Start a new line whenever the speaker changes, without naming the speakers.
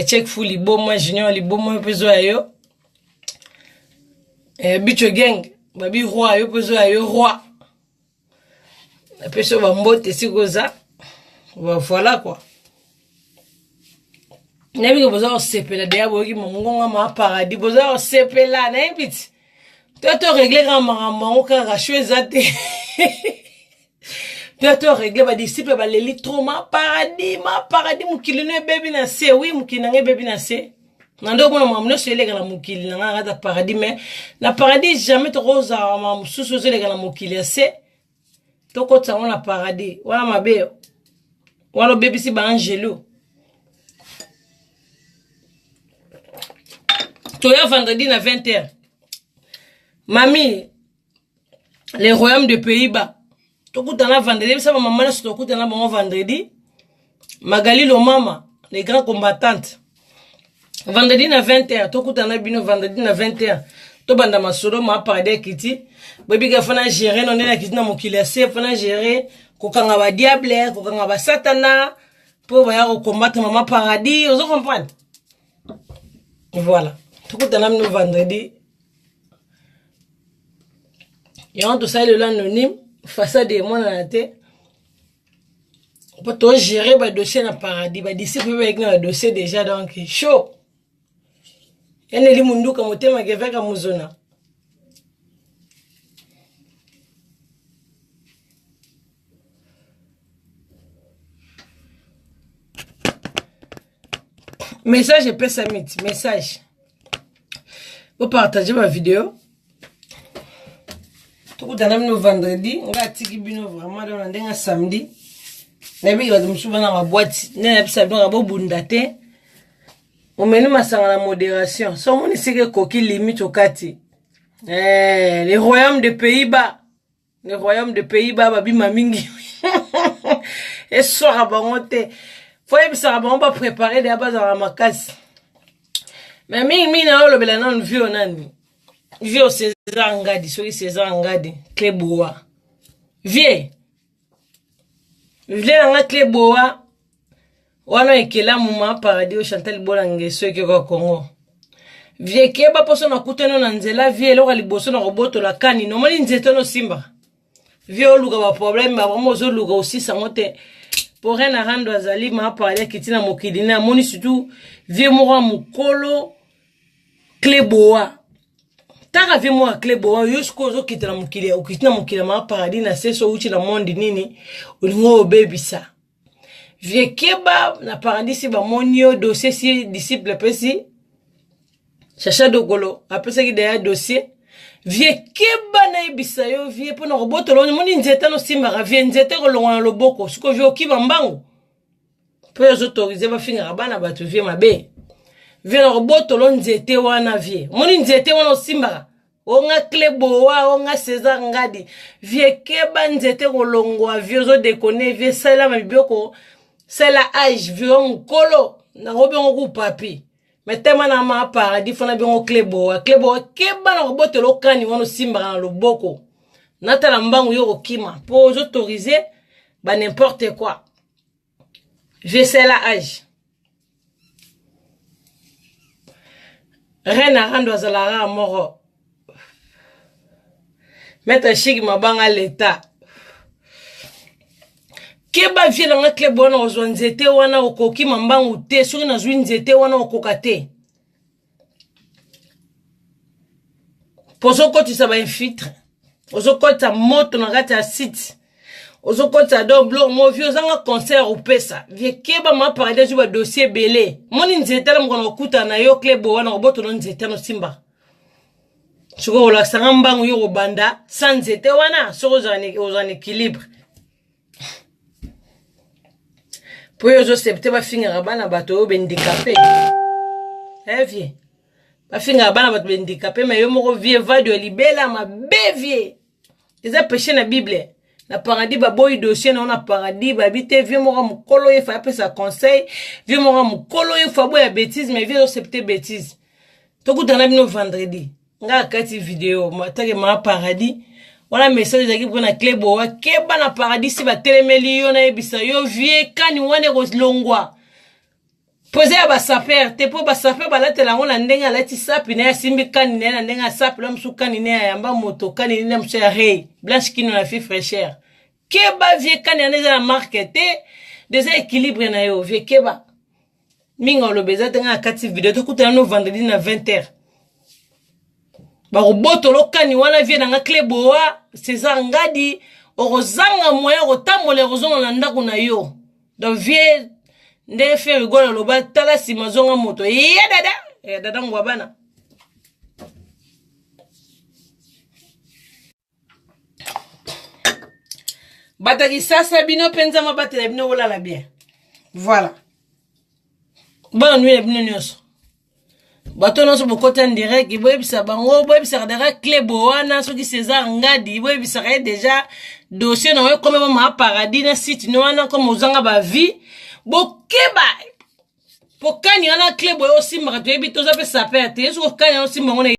check full liboma junior liboma pezo ayo bicho gang babi roi yo pezo ayo roi peso ba mbote sikoza voilà quoi nabi ko bozo sepela de abo ki mongonga ma paradis bozo sepela na impiti to régler grand maman ka rachoueza te to régler ba disciple ba leli trop ma paradis mukili ne baby na se oui mukili na baby na se nando bona mamno se lega na mukili na ngata paradis mais na paradis jamais to rosa ma mususu se lega na mukili se to ko tsa na paradis wala mabe wala baby si ba angelo to ya vendredi na 20h mami les royaumes de Pays-Bas tokutana vendredi ça maman na tokutana bon vendredi Magali lo mama les grands combattantes vendredi na 20h tokutana bino vendredi na 20h to banda masolo ma parade kiti baby ga fana gérer non na kiti na mokili ase fana gérer ko kanga ba diable ko kanga ba satana pour va combattre maman paradis vous comprenez voilà tokutana bino vendredi et on tout ça le anonyme façade de mon anaté pour toi gérer ba dossier na paradis ba disciple avec na dossier déjà donc chaud ene li mundu ka motema ke veka muzona message et samit message pour partager ma vidéo. Tout le temps, vendredi, on va tiki bino vraiment dans un samedi. Nabi va me souvenir dans ma boîte. Nabi ça bien rabo bundate. On mène ma sang la modération. Son mon ici que coquille limite au kati. Les royaumes de Pays-Bas. Les royaumes de Pays-Bas babi mamingi. Et soir bangote. Faut y ça on va préparer des bases à ma casse. Mais mi na lo bela non vieux nani. Vieux César Ngadi, sorry César Ngadi, Kleboa. Vieux. Vieux nga Kleboa. Wana ekela muma paradis o Chantal Bolange soki ko Congo. Vieux keba poso na kuteno na nzela vieux lo liboso na roboto la kani no moni nzeto no simba. Vieux luga ba problème ba vraiment zo luga aussi samote. Pour rien à rendre azali ma paradis kitina mokili na moni surtout vieux mora mukolo Kleboa. Taka vi mo Kleboa yusko zo kitana mukili ukitina mukili ma paradis na seso uchi la monde nini ulingo baby sa vie keba na paradis ba monio dossier si disciple pesi chacha dogolo apesa ki derrière dossier vie keba na ibisa yo vie pona roboto lo moni nzeta no simba vie nzeta ko longa loboko siko vie okiba mbango pe zo autoriser ba finga bana batu vie mabe vie na roboto lo nzete wana vie moni nzete wana simba onga Kleboa onga César Ngadi vie keba nzete ko longwa vie zo déconner vie sala mabioko sala âge vie nkolo na robe ngo papi mais tema na ma paradis fona bien Kleboa keba na roboto lo kani wana simba na loboko natala mbangu yo kima pour zo autoriser ba n'importe quoi vie sala âge Rena rando azalara moro Meta chigi mabanga l'État. Keba vie na Kleboa na ozwa nzete wana okoki mambangu te suri na zwi nzete wana okokate. Poso koti sa ba infiltre. Ozo kota moto na kati ya site. Ozo kota doblo mo vie ozanga concert opesa. Vie keba ma paradis ba dossier belé. Moni nzete la mkono okuta na yo Kleboa na roboto no nzete no simba. Soko ola sangamba nguyo banda sanzete wana soko ozan équilibre pour yo septe ba finga bana bato handicapé vie ba finga bana bato handicapé mais yo moko vie va de libela ma bevie eza péché na bible na paradis ba boy dossier na paradis ba bité vie moko mukolo ye fa pesa conseil vie moko mukolo ye fa boya bêtise mais vie yo septe bêtise to kutana bino vendredi nga kati video matake ma paradis wala message zaki pour na Kleboa keba na paradis si ba telemeli yo na ebisa yo vie kani wane ko longwa Posé à basaper, te po basaper balatela ngona ndenga lati sapi na simbi kanine na ndenga sapi la msu kanine ya yamba moto kanine na msu ya rei blanche kino na fi fraîcheur keba vie kanine na marketé des équilibre na yo vie keba minga olobeza tenga kati video to kutana no vendredi na 20h ba roboto lokani wana vie na kleboa César Ngadi orozanga moya rotamole rozonga na ndako na yo donc vie nde fe rigolo loba tala sima zonga moto dada ngwabana bataki sasa bino penza mabatela bino olala bien voilà bonne nuit bino nyonso bato nyonso bokota en direct boyebisa bango boyebisaka daka klebo wana soki César Ngadi boyebisaka déjà dossier na yo comme ma paradis na site no wana comme ozanga ba vie bokeba pokani wana klebo yo simbaka toyebi toza pe saper te yesu kokani yo simbango